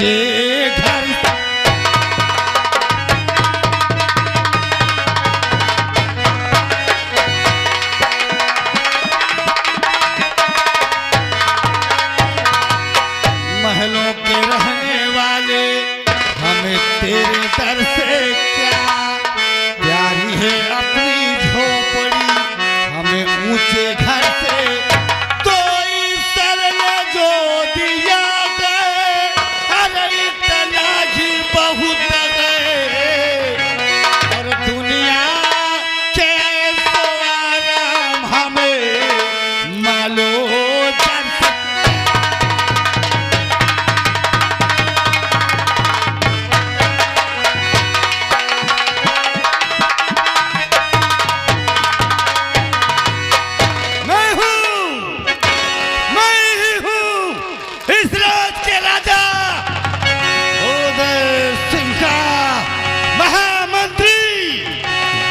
ऊंचे घर महलों के रहने वाले हमें तेरे दर से क्या प्यारी है अपनी झोपड़ी हमें ऊंचे घर से तो ईश्वर ने जो दिया गए अरे इतना ही बहुत गए और दुनिया के ऐसो आराम हमें मालो दर से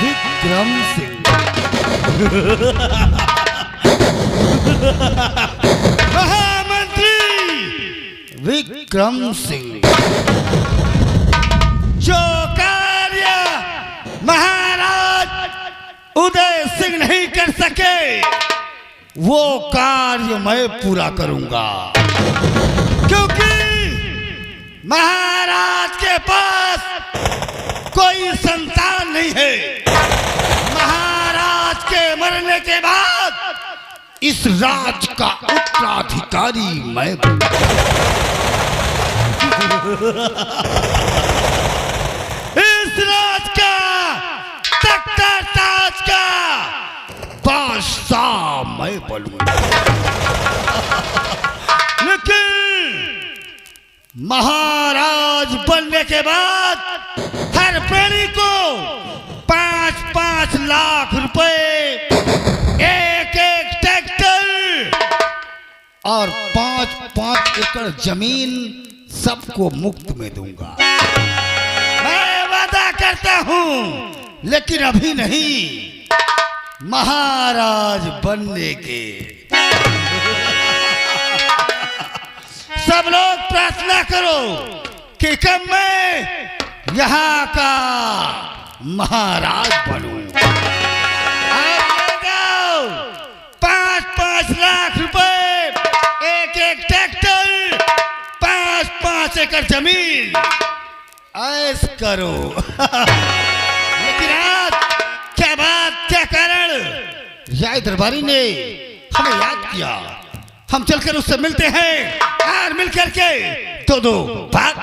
विक्रम सिंह महामंत्री विक्रम सिंह जो कार्य महाराज उदय सिंह नहीं कर सके वो कार्य मैं पूरा करूंगा क्योंकि महाराज के पास कोई संतान नहीं है महाराज के मरने के बाद इस राज का उत्तराधिकारी मैं इस राज का तख्ता ताज का बादशाह मैं बनूंगा लेकिन महाराज बनने के बाद हर प्राणी को 5-5 लाख रुपए एक ट्रैक्टर और 5-5 एकड़ जमीन सबको मुफ्त में दूंगा मैं वादा करता हूं लेकिन अभी नहीं महाराज बनने के सब लोग प्रार्थना करो कि कब मैं यहाँ का महाराज बनूं। 5-5 लाख रुपए एक ट्रैक्टर 5-5 एकड़ जमीन ऐश करो लेकिन आज क्या बात क्या कारण राय दरबारी ने हमें याद किया हम चलकर उससे मिलते हैं और मिल करके दो भाग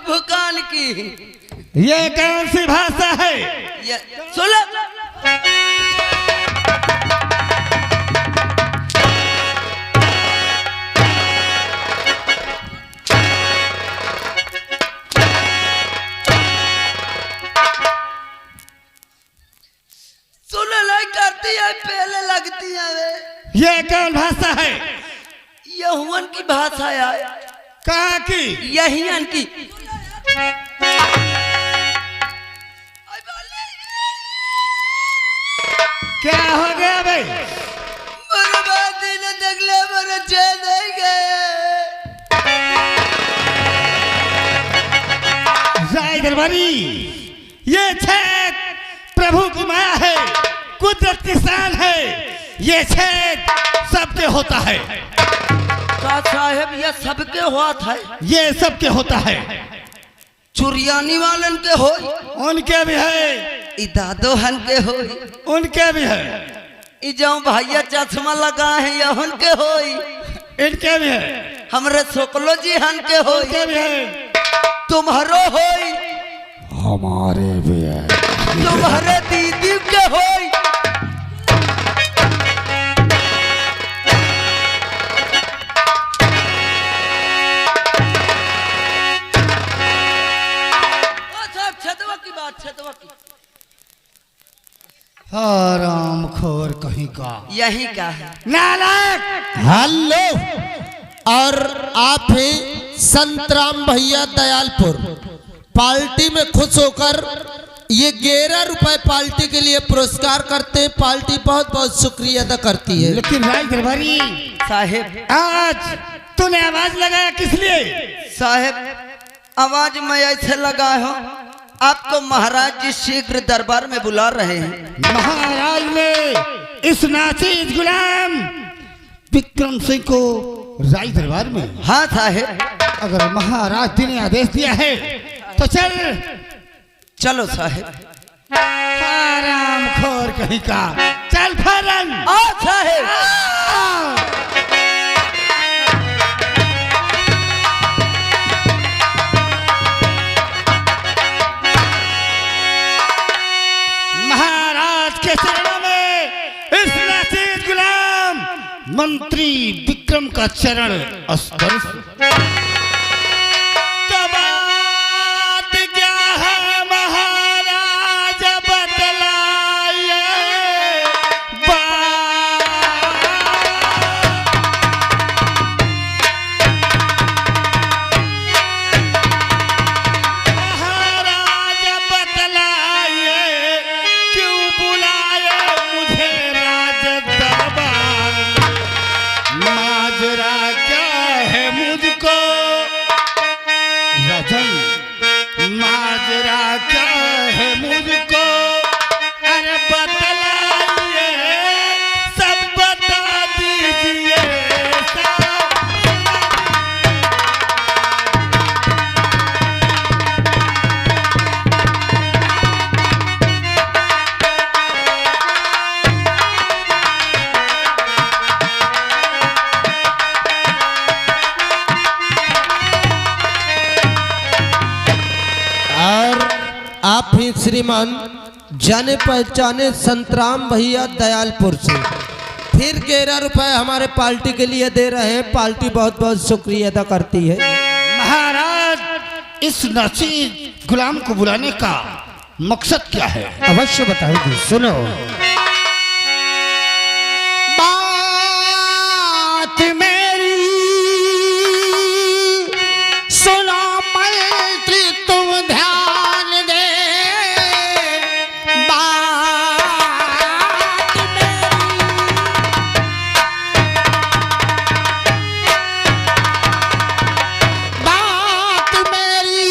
भुकान की ये कौन सी भाषा है सुनो करती है पहले लगती है वे ये कौन भाषा है ये हुन की भाषा है कहाँ की यही की क्या हो गया भाई बर्बादी ने दगले मेरे चैन नहीं गए राय दरबारी ये छेद प्रभु की माया है कुदरत की शान है ये छेद सबके होता है साहब ये सबके हुआ था ये सबके होता है चुरियानी वालन के हो उनके भी है दादो हन के हो उनके भी है जाऊं भैया चश्मा लगा है ये उनके हो इनके भी है हमरे सोकलो जी हन के हो उनके भी है तुम्हारो हो हमारे भी है तुम्हारे दीदी के हो हराम खोर कहीं का यही का है नालायक हेलो और आप हैं संतराम भैया दयालपुर पार्टी में खुश होकर ये 11 रुपए पार्टी के लिए पुरस्कार करते हैं। पार्टी बहुत बहुत शुक्रिया अदा करती है। लेकिन राय दरबारी साहेब, आज तूने आवाज लगाया किस लिए? साहेब आवाज मैं ऐसे लगा हूँ, आपको महाराज जी शीघ्र दरबार में बुला रहे हैं। महाराज ने इस नाचीज गुलाम विक्रम सिंह को राय दरबार में? हाँ साहेब। अगर महाराज जी ने आदेश दिया है तो चल। चलो साहेब। आराम खोर कहीं का, चल फरन। आ साहेब। महाराज के चरणों में इस नाचीज गुलाम मंत्री विक्रम का चरण स्पर्श। माजरा क्या है मुझको, अरे बतलाइए, सब बता दीजिए। आप ही श्रीमान जाने पहचाने संतराम भैया दयालपुर से फिर 11 रुपए हमारे पार्टी के लिए दे रहे हैं। पार्टी बहुत बहुत शुक्रिया अदा करती है। महाराज इस नाचीज गुलाम को बुलाने का मकसद क्या है? अवश्य बताएंगे, सुनो। बात मेरी सुनो मंत्री तुम ध्यान दे, बात मेरी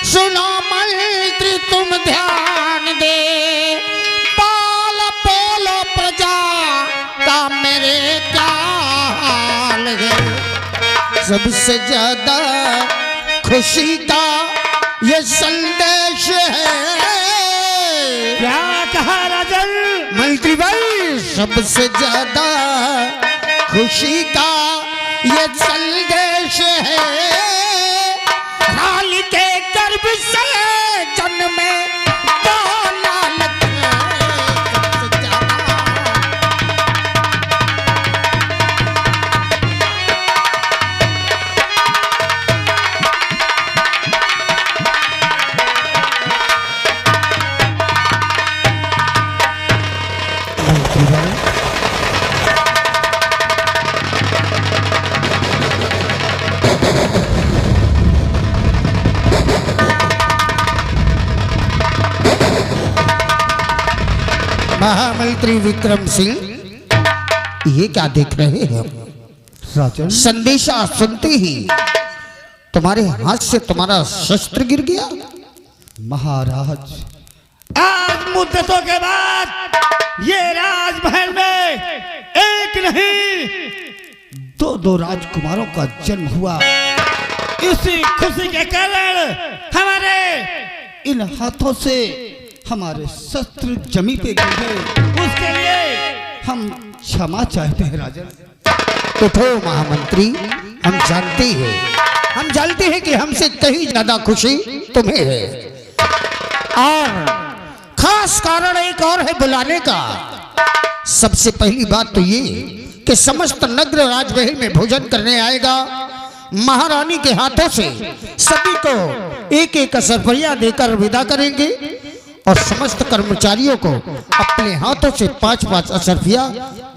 सुनो मंत्री तुम ध्यान दे, पाल पोलो प्रजा का मेरे क्या हाल है। सबसे ज्यादा खुशी का ये संदेश है। क्या कहा राजन? मंत्री भाई, सबसे ज्यादा खुशी का ये संदेश है। राल के गर्भ से जन्मे दो लालच है। सबसे ज्यादा महामंत्री विक्रम सिंह, ये क्या देख रहे हैं? राजन संदेशा सुनते ही तुम्हारे हाथ से तुम्हारा शस्त्र गिर गया। महाराज, आज मुद्दतों के बाद ये राजमहल में एक नहीं दो राजकुमारों का जन्म हुआ। इसी खुशी के कारण हमारे इन हाथों से हमारे शस्त्र जमी पे गिर गए। उसके लिए हम क्षमा चाहते हैं राजन। उठो महामंत्री, हम जानते हैं कि हमसे कहीं ज्यादा खुशी तुम्हें है, और खास कारण एक और है बुलाने का। सबसे पहली बात तो ये कि समस्त नगर राजमहल में भोजन करने आएगा। महारानी के हाथों से सभी को एक एक असरफिया देकर विदा करेंगे, और समस्त कर्मचारियों को अपने हाथों से 5-5 असरफिया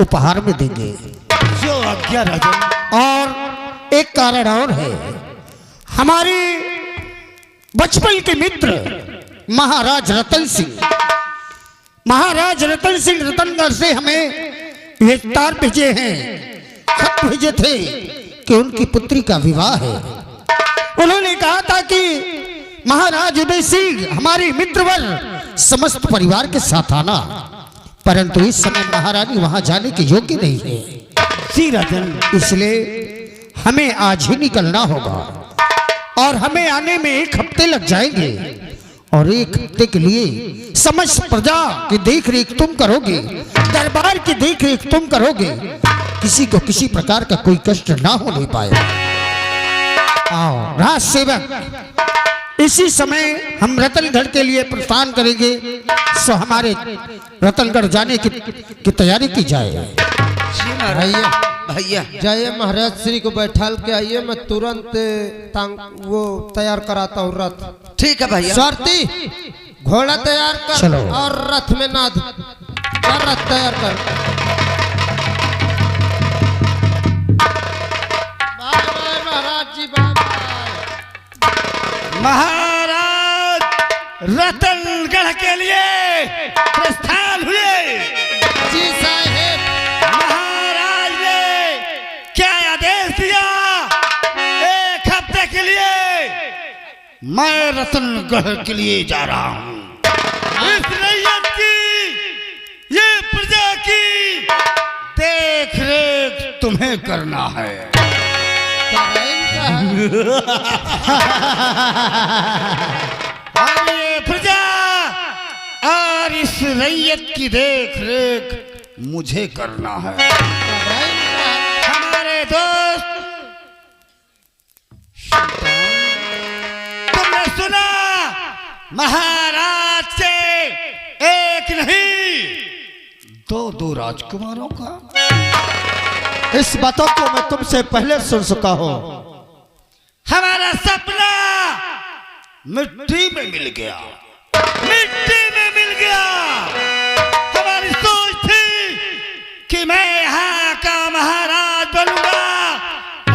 उपहार में देंगे। जो आज्ञा राजन। और एक कारण और है, हमारे बचपन के मित्र महाराज रतन सिंह। महाराज रतन सिंह रतनगढ़ से हमें ये तार भेजे हैं, खत भेजे थे कि उनकी पुत्री का विवाह है। उन्होंने कहा था कि महाराज उदय सिंह हमारे मित्रवर समस्त परिवार के साथ आना, परंतु इस समय महारानी वहां जाने के योग्य नहीं है। जी राजन, इसलिए हमें आज ही निकलना होगा और हमें आने में 1 हफ्ते लग जाएंगे, और 1 हफ्ते के लिए समस्त प्रजा की देख रेख तुम करोगे, दरबार की देख रेख तुम करोगे, किसी को किसी प्रकार का कोई कष्ट ना होने पाए। आओ राज सेवक, इसी समय हम रतनगढ़ के लिए प्रस्थान करेंगे, सो हमारे रतनगढ़ जाने की तैयारी की जाए। जी महाराज। भैया जाइए महाराज श्री को बैठाल के आइए, मैं तुरंत वो तैयार कराता हूँ रथ। ठीक है भैया। स्वार्थी घोड़ा तैयार कर चलो। और रथ में नाद कर, रथ तैयार कर। बाय बाय महाराज जी, बाय बाय। महाराज रतनगढ़ के लिए प्रस्थान हुए। जी साहेब। महाराज ने क्या आदेश दिया? 1 हफ्ते के लिए मैं रतनगढ़ के लिए जा रहा हूँ। इस रैयत की, ये प्रजा की देख रेख तुम्हें करना है। और ये प्रजा और इस रैयत की देख रेख मुझे करना है। हमारे दोस्त तुमने सुना महाराज से 1 नहीं 2 राजकुमारों का? इस बातों को मैं तुमसे पहले सुन चुका हूं। हमारा सपना मिट्टी में मिल गया, मिट्टी में मिल गया। हमारी सोच थी कि मैं यहाँ का महाराज बनूंगा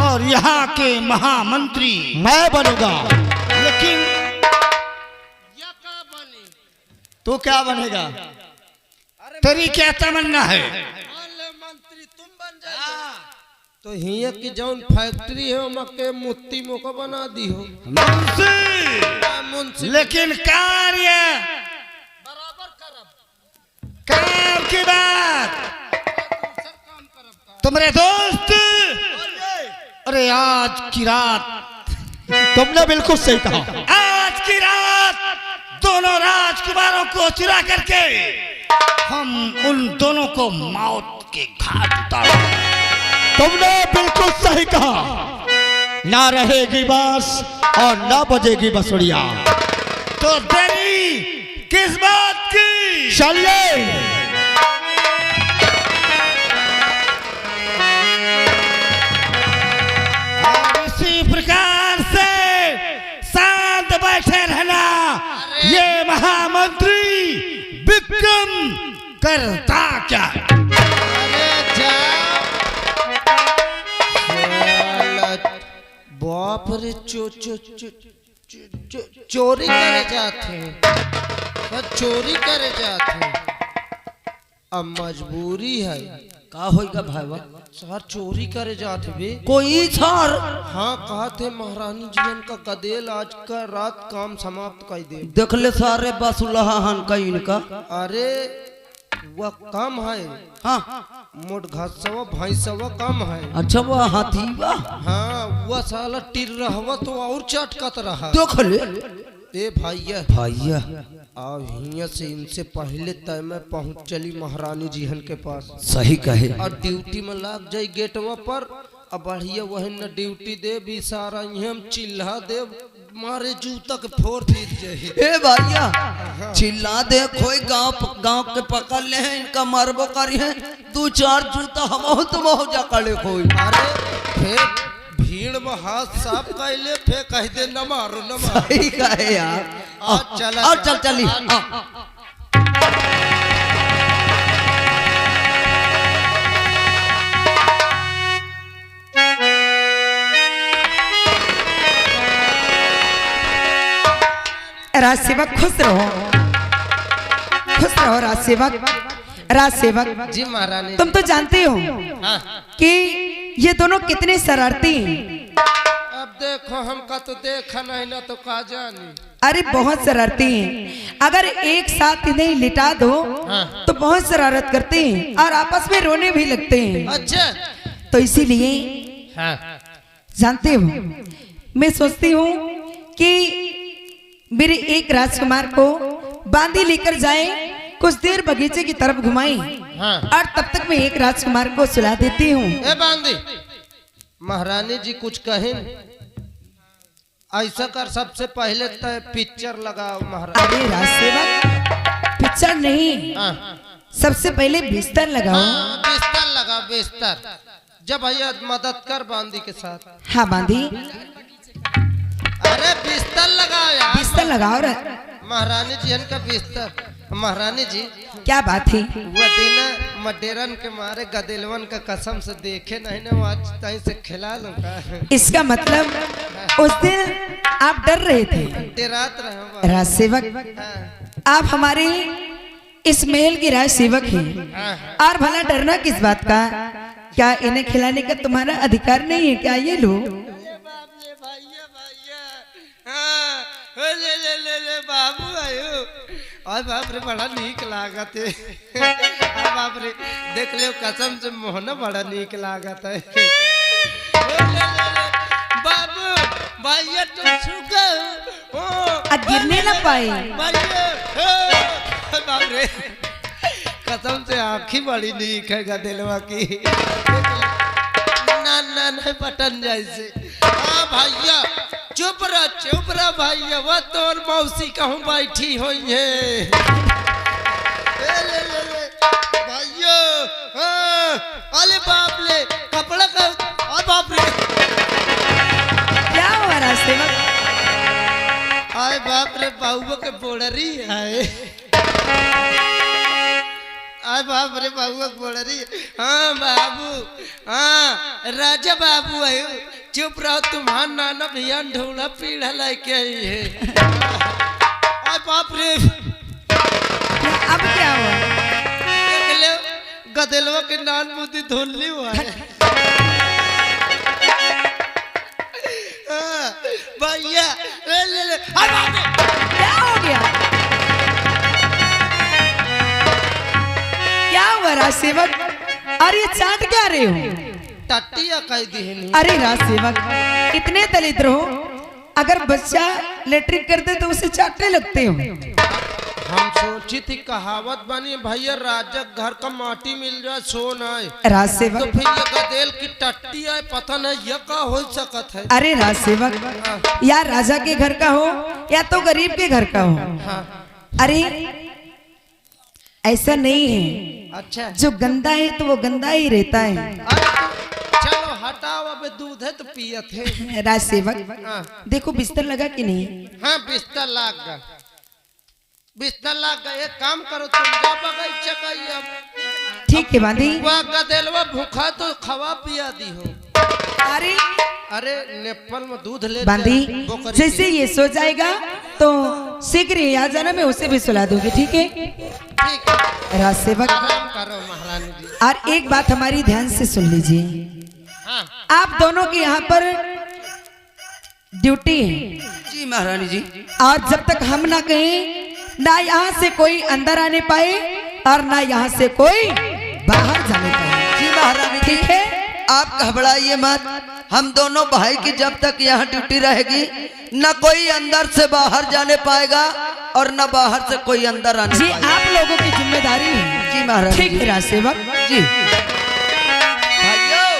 और यहाँ के महामंत्री मैं बनूंगा। लेकिन तू क्या बनेगा? तेरी क्या तमन्ना है? मंत्री तुम बन जाओ तो हिया की जौन फैक्ट्री है मके मुत्ती मोको बना दी हो मुंशी। लेकिन कार्य बराबर करब, काम की बात तुम्हारे दोस्त। अरे आज की रात, तुमने बिल्कुल सही कहा। आज की रात दोनों राजकुमारों को चुरा करके हम उन दोनों को मौत के घाट उतारेंगे। तुमने बिल्कुल सही कहा। ना रहेगी बांस और ना बजेगी बसुड़िया। तो देरी किस बात की? चलिए। और इसी प्रकार से शांत बैठे रहना। ये महामंत्री विक्रम करता क्या है? बाप रे चोरी करे जाते हैं, चोरी करे जाते हैं। अब मजबूरी है। का होगा भाईवा? सर चोरी करे जाते बे। कोई सर? हाँ कहा थे महारानी जीवन का कदेल आज का रात काम समाप्त कर दे। देख ले सारे बसुलहान का इनका। अरे वह कम है। हाँ मोट घासवा भैंसवा कम है। अच्छा वो हाथी बा। हाँ वह साला टिर रहा तो और चटकत रहा। देख ले ए भैया भैया अब हिया से इनसे पहले तय में पहुंच चली महारानी जीहन के पास। सही कहे। और ड्यूटी में लाग जाई गेटवा पर। अब बढ़िया वही न ड्यूटी दे भी सारा हम चिल्ला दे मारे जूता के फोड़ पीट जाए। ए भैया चिल्ला दे कोई गांव के पकड़ ले हैं, इनका मारबो करी है 2-4 जूता हम तुम हो जा कड़े कोई। अरे फिर भीड़ में हाथ साफ कैले फे कह दे न मारो न मारो। सही कहे यार। आज चला और चल चली। राज सेवक खुश रहो, खुश रहो राज सेवक। राज सेवक जी महारानी तुम तो जानते हो हाँ। कि ये दोनों कितने शरारती हैं। अब देखो हमका तो देखा नहीं ना तो का जानी। अरे बहुत शरारती हैं, अगर एक साथ इन्हें लिटा दो तो बहुत शरारत करते हैं और आपस में रोने भी लगते हैं। अच्छा तो इसीलिए हाँ। जानते हो मैं सोचती हूँ कि मेरे एक राजकुमार को बांदी लेकर जाए, कुछ देर बगीचे की तरफ घुमाएं हाँ। और तब तक मैं एक राजकुमार को सुला देती हूँ। ए बांदी महारानी जी कुछ कहें ऐसा कर, सबसे पहले तो पिक्चर लगाओ महारानी। अरे राज सेवक पिक्चर नहीं, हाँ। सबसे पहले बिस्तर लगाओ। हाँ, बिस्तर लगा बिस्तर। जब भैया मदद कर बांदी के साथ। हाँ बांदी अरे बिस्तर लगाओ यार। बिस्तर लगाओ महारानी जी इनका बिस्तर। महारानी जी क्या बात है? वो दिन मडेरन के मारे गदेलवन का कसम से देखे नहीं ना, वो आज तहीं से खिला लूंगा। इसका मतलब उस दिन आप डर रहे थे। डेरात रहा राज सेवक आप हमारे इस महल के राज सेवक हैं और भला डरना किस बात का? क्या इन्हें खिलाने का तुम्हारा अधिकार नहीं है क्या? ये लो ले ले ले ले बाबू आयो। और बाप रे बड़ा नीक लागत है। और बाप रे देख ले कसम से मोहना बड़ा नीक लागत है। ले ले ले बाबू भैया तुम छुका हो गिरने ना पाए। भैया बाप रे कसम से आँखी बड़ी नीक है गदेलवा की। ना ना ना बटन जैसे। हाँ भैया चुप रहा भैया, वो तोर मौसी कहूँ बैठी हुई है। ले ले ले ले भैया। हाँ अरे बाप ले कपड़ा का। और बाप रे क्या हुआ राज सेवक? आए बाप रे बाबू के बोड़री है। आए बाप रे बाबू के बोड़री। हाँ बाबू हाँ राजा बाबू आयो। चुप रहो तुम्हारा नाना भैया ढोला पीढ़ा लेके आई है। आए बाप रे अब क्या हुआ? देख ले गदेलवा के नान मुद्दी धुल्ली हुआ है। हाँ, भैया ले ले ले। आए बाप रे क्या हो गया? क्या हुआ राज सेवक? अरे ये चाट क्या रहे हो? टट्टिया कह दी है नहीं। अरे राज सेवक इतने दलिद्र हो, अगर बच्चा लेटरिन कर दे तो उसे चाटने लगते हो। हम सोची थी कहावत बनी भैया राजा घर का माटी मिल जाए सोना है। राज तो सेवक फिर ये गदेल की टट्टी है, पता नहीं ये का हो सकत है। अरे राज सेवक या राजा के घर का हो या तो गरीब के घर का हो। अरे ऐसा नहीं है, अच्छा जो गंदा है तो वो गंदा ही रहता है। चलो हटाओ, अब दूध है तो पियत है। राज सेवक हाँ। देखो बिस्तर लगा कि नहीं? हाँ बिस्तर लाग गया, बिस्तर लाग गया। एक काम करो तुम जा बगीचा का ही अब। ठीक है बांधी। वह गदेलवा भूखा तो खवा पिया दी हो। अरे अरे नेपाल में दूध ले बांधी बकरी जैसे ये सो जाएगा तो शीघ्र ही आ जाना, मैं उसे भी सुला दूंगी। ठीक है ठीक है, राज सेवक। आराम करो महारानी जी। और एक बात हमारी ध्यान से सुन लीजिए, हाँ आप दोनों की यहाँ पर ड्यूटी है जी महारानी जी। और जब तक हम ना कहें ना यहाँ से कोई अंदर आने पाए और ना यहाँ से कोई बाहर जाने पाए। जी महारानी जी, ठीक है? आप घबराइए मत। हम दोनों भाई की जब तक यहाँ ड्यूटी रहेगी न कोई अंदर से बाहर जाने पाएगा और न बाहर से कोई अंदर आने जी पाएगा। आप लोगों की जिम्मेदारी है। जी महारानी ठीक जी। है राज सेवक जी भाइयों,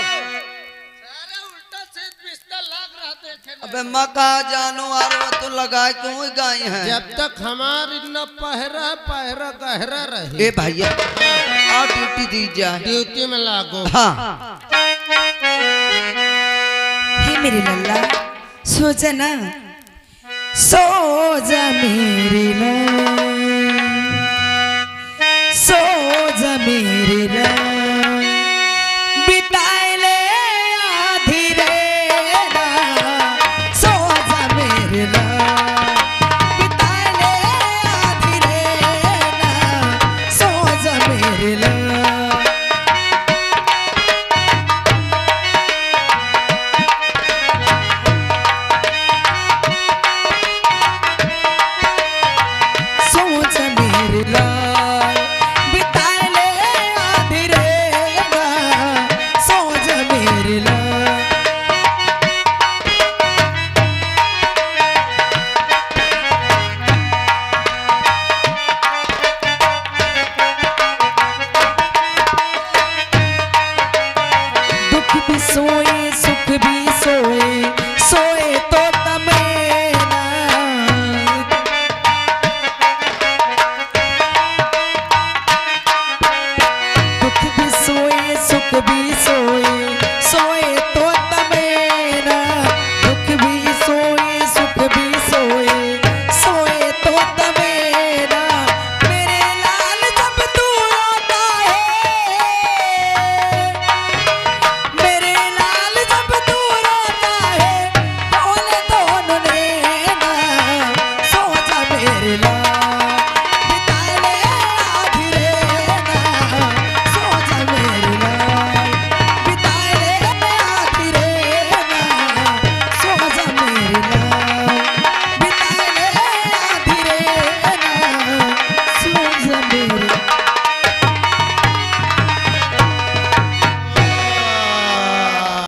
सारा उल्टा से बिस्तर लाग रहा देखे। अबे माँ कहा जानो आर वो तो लगाए क्यों गाय है। जब तक हमारी न पहरा पहरा गहरा रहे। ए भैया आप ड्यूटी दी जाए। ड्यूटी में लागो। हाँ हे मेरी लल्ला सो जा ना, सो जा मेरी लल्ला, सो जा मेरी लल्ला, बिताए ले आधी रेरा, सो जा मेरी लल्ला, बिताए ले भी सोए